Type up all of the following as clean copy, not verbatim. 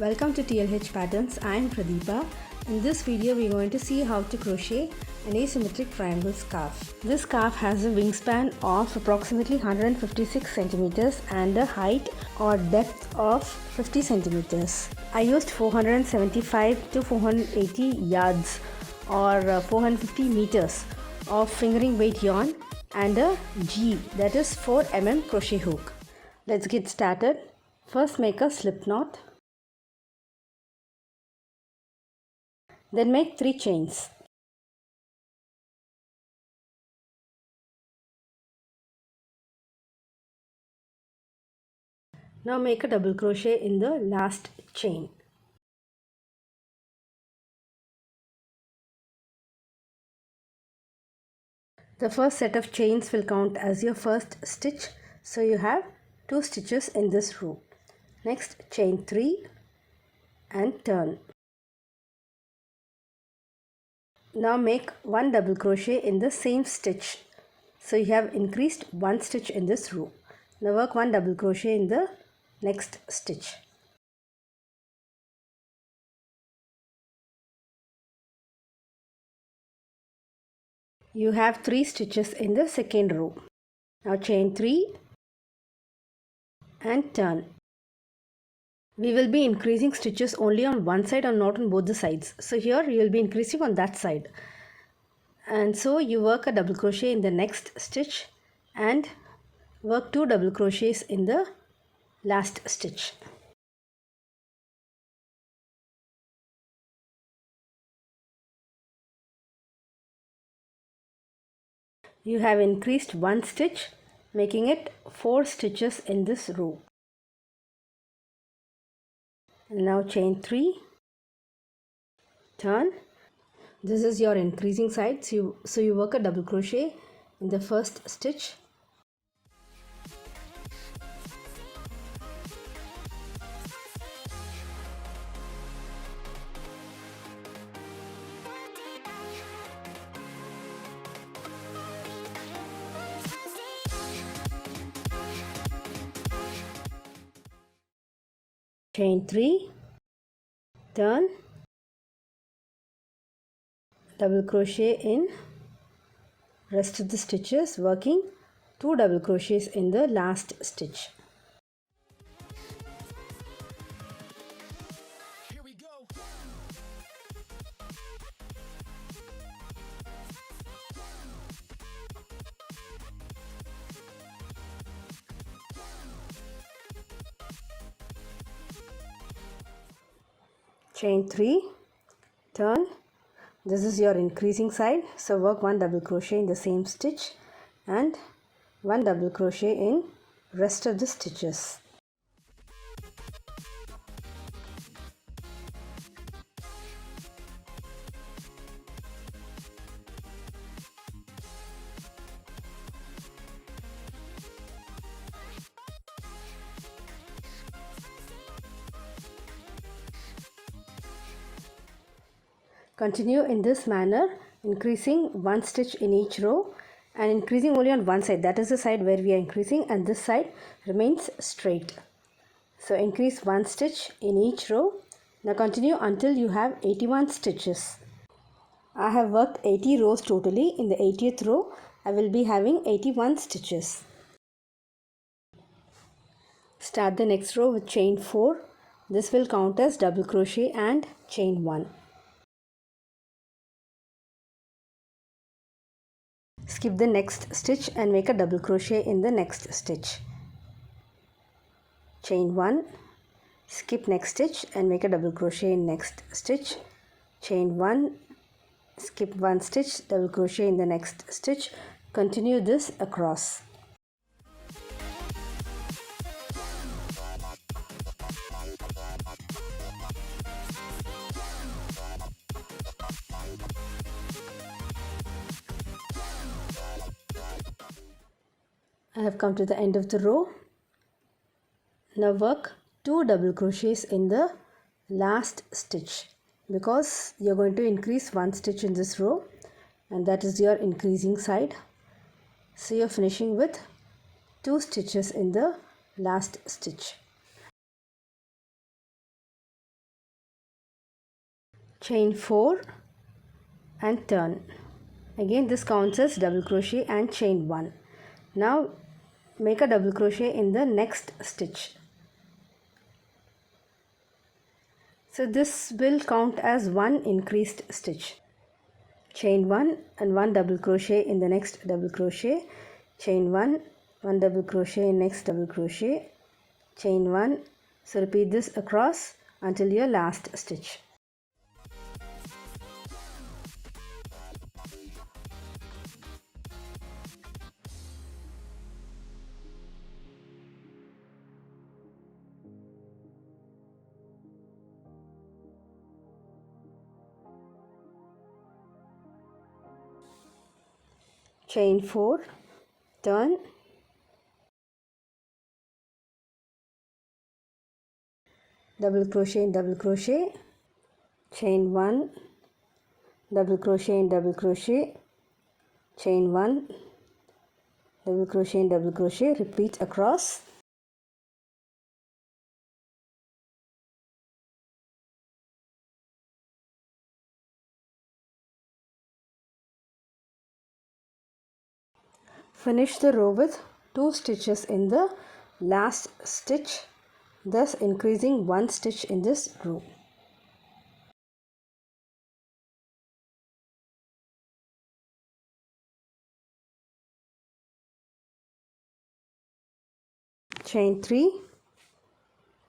Welcome to TLH Patterns. I am Pradeepa. In this video we are going to see how to crochet an asymmetric triangle scarf. This scarf has a wingspan of approximately 156 centimeters and a height or depth of 50 centimeters. I used 475 to 480 yards or 450 meters of fingering weight yarn and a G, that is 4 mm crochet hook. Let's get started. First make a slip knot. Then make 3 chains. Now make a double crochet in the last chain. The first set of chains will count as your first stitch, so you have 2 stitches in this row. Next, chain 3 and turn. Now make 1 double crochet in the same stitch, so you have increased 1 stitch in this row. Now work 1 double crochet in the next stitch. You have 3 stitches in the second row. Now chain 3 and turn. We will be increasing stitches only on one side and not on both the sides. So here you will be increasing on that side. And so you work a double crochet in the next stitch and work 2 double crochets in the last stitch. You have increased 1 stitch, making it 4 stitches in this row. Now chain 3, turn. This is your increasing side, so you work a double crochet in the first stitch. Chain 3, turn, double crochet in rest of the stitches, working 2 double crochets in the last stitch. Here we go. Chain 3, turn. This is your increasing side, so work 1 double crochet in the same stitch and 1 double crochet in rest of the stitches. Continue in this manner, increasing 1 stitch in each row and increasing only on one side, that is the side where we are increasing, and this side remains straight. So increase 1 stitch in each row. Now continue until you have 81 stitches. I have worked 80 rows totally. In the 80th row I will be having 81 stitches. Start the next row with chain 4. This will count as double crochet and chain 1. Skip the next stitch and make a double crochet in the next stitch. Chain 1, skip next stitch and make a double crochet in next stitch. Chain 1, skip 1 stitch, double crochet in the next stitch. Continue this across. I have come to the end of the row. Now work 2 double crochets in the last stitch, because you are going to increase 1 stitch in this row and that is your increasing side. So you are finishing with 2 stitches in the last stitch. chain 4 and turn. Again this counts as double crochet and chain 1. Now make a double crochet in the next stitch. So this will count as one increased stitch. Chain 1 and 1 double crochet in the next double crochet, chain 1, 1 double crochet in next double crochet, chain 1. So repeat this across until your last stitch. Chain 4, turn, double crochet in double crochet, chain 1, double crochet in double crochet, chain 1, double crochet in double crochet, repeat across. Finish the row with 2 stitches in the last stitch, thus increasing 1 stitch in this row. Chain 3,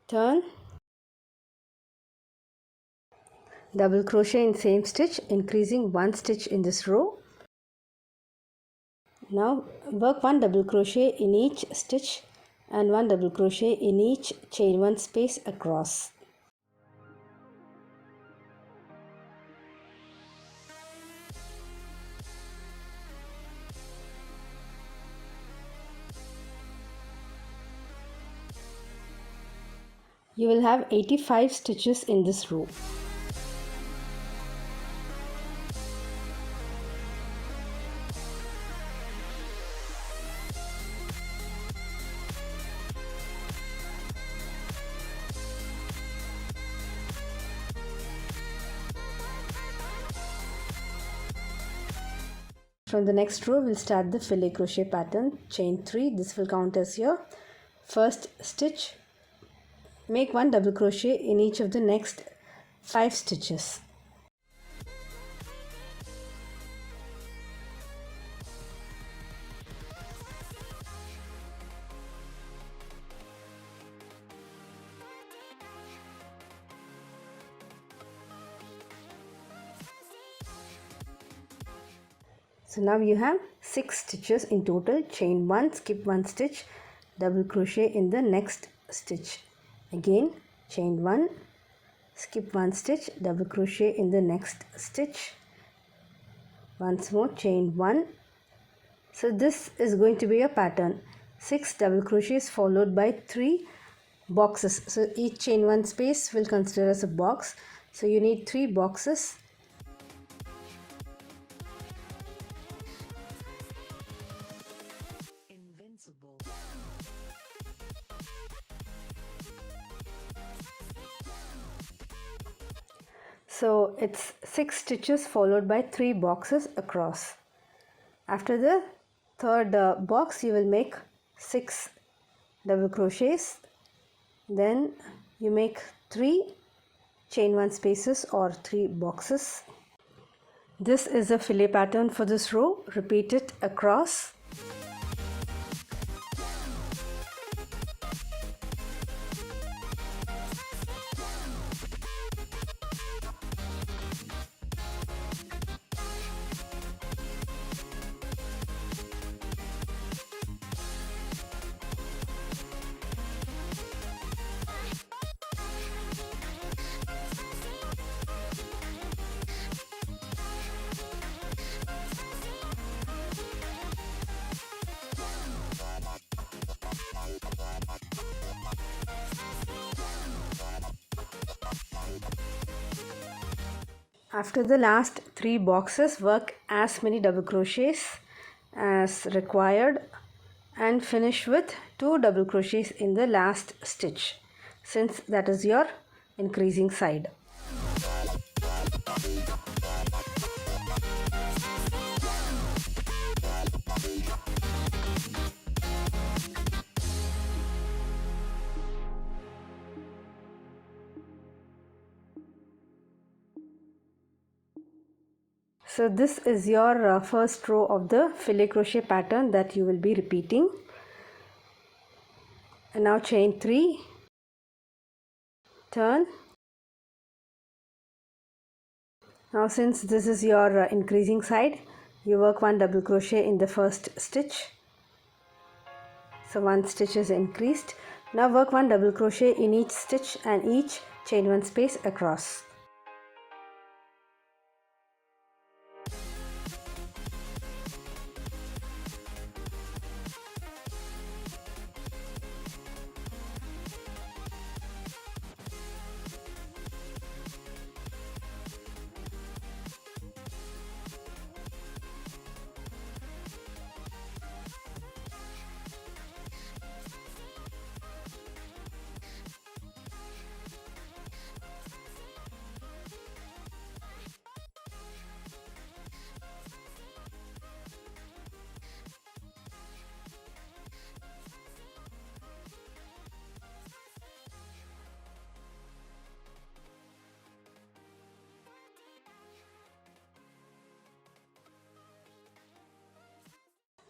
turn, double crochet in same stitch, increasing 1 stitch in this row. Now work 1 double crochet in each stitch and 1 double crochet in each chain 1 space across. You will have 85 stitches in this row. From the next row, we'll start the filet crochet pattern. Chain 3, this will count as your first stitch. Make 1 double crochet in each of the next 5 stitches. So now you have 6 stitches in total. Chain 1, skip 1 stitch, double crochet in the next stitch. Again chain 1, skip 1 stitch, double crochet in the next stitch. Once more chain 1. So this is going to be a pattern. 6 double crochets followed by 3 boxes. So each chain 1 space will consider as a box. So you need 3 boxes. So it's 6 stitches followed by 3 boxes across. After the third box, you will make 6 double crochets. Then you make 3 chain 1 spaces or 3 boxes. This is a filet pattern for this row. Repeat it across. After the last 3 boxes, work as many double crochets as required and finish with 2 double crochets in the last stitch, since that is your increasing side. So this is your first row of the filet crochet pattern that you will be repeating. And now chain 3, turn. Now since this is your increasing side, you work 1 double crochet in the first stitch. So 1 stitch is increased. Now work 1 double crochet in each stitch and each chain 1 space across.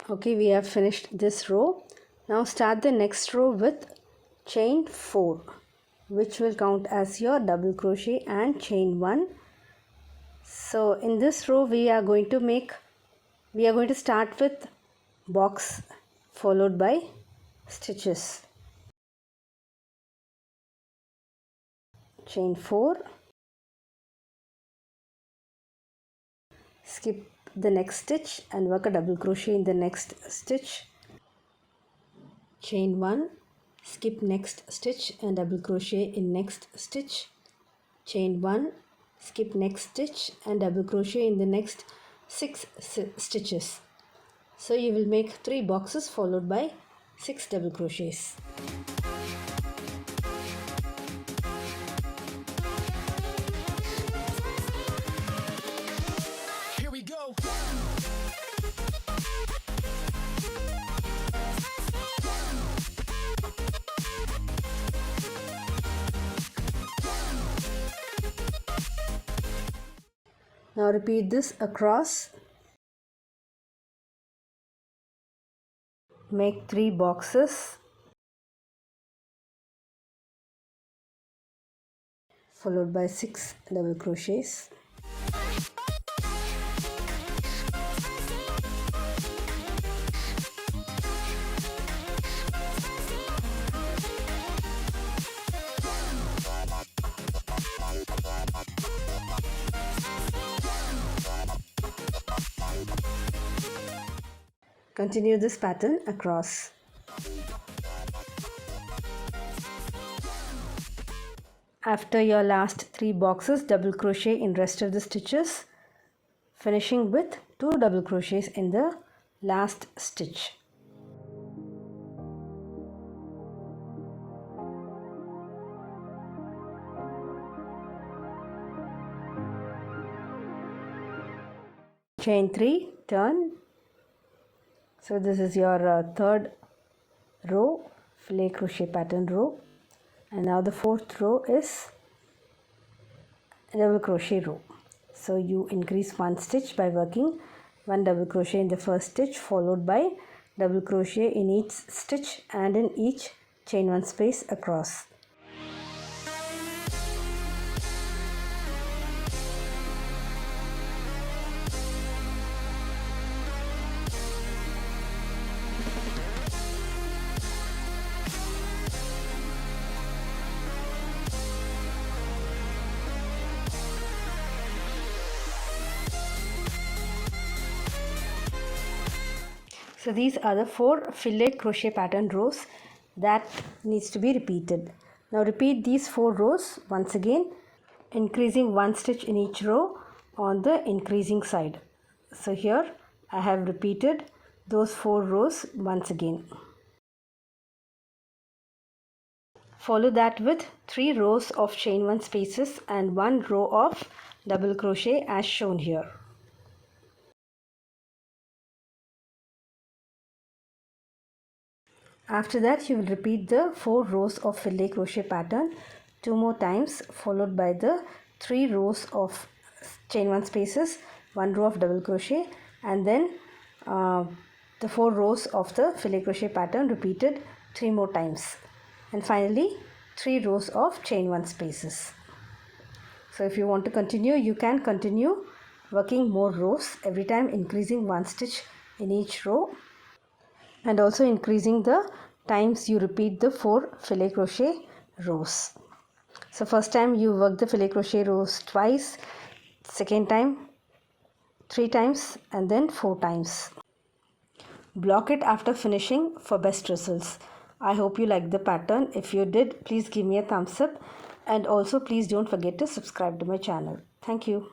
Okay, we have finished this row. Now start the next row with chain 4, which will count as your double crochet and chain 1. So in this row we are going to start with box followed by stitches. Chain 4, skip the next stitch and work a double crochet in the next stitch. Chain 1, skip next stitch and double crochet in next stitch. Chain 1, skip next stitch and double crochet in the next 6 stitches. So you will make 3 boxes followed by 6 double crochets. Here we go. Now repeat this across. Make 3 boxes followed by 6 double crochets. Continue this pattern across. After your last 3 boxes, double crochet in rest of the stitches, finishing with 2 double crochets in the last stitch. Chain 3, turn. So this is your third row, filet crochet pattern row, and now the fourth row is double crochet row. So you increase 1 stitch by working 1 double crochet in the first stitch followed by double crochet in each stitch and in each chain 1 space across. So these are the 4 filet crochet pattern rows that needs to be repeated. Now repeat these 4 rows once again, increasing 1 stitch in each row on the increasing side. So here I have repeated those 4 rows once again. Follow that with 3 rows of chain 1 spaces and 1 row of double crochet as shown here. After that, you will repeat the 4 rows of filet crochet pattern 2 more times, followed by the 3 rows of chain 1 spaces, 1 row of double crochet, and then the 4 rows of the filet crochet pattern repeated 3 more times, and finally 3 rows of chain 1 spaces. So if you want to continue, you can continue working more rows, every time increasing 1 stitch in each row, and also increasing the times you repeat the 4 filet crochet rows. So first time you work the filet crochet rows twice, second time 3 times, and then 4 times. Block it after finishing for best results. I hope you liked the pattern. If you did, please give me a thumbs up, and also please don't forget to subscribe to my channel. Thank you.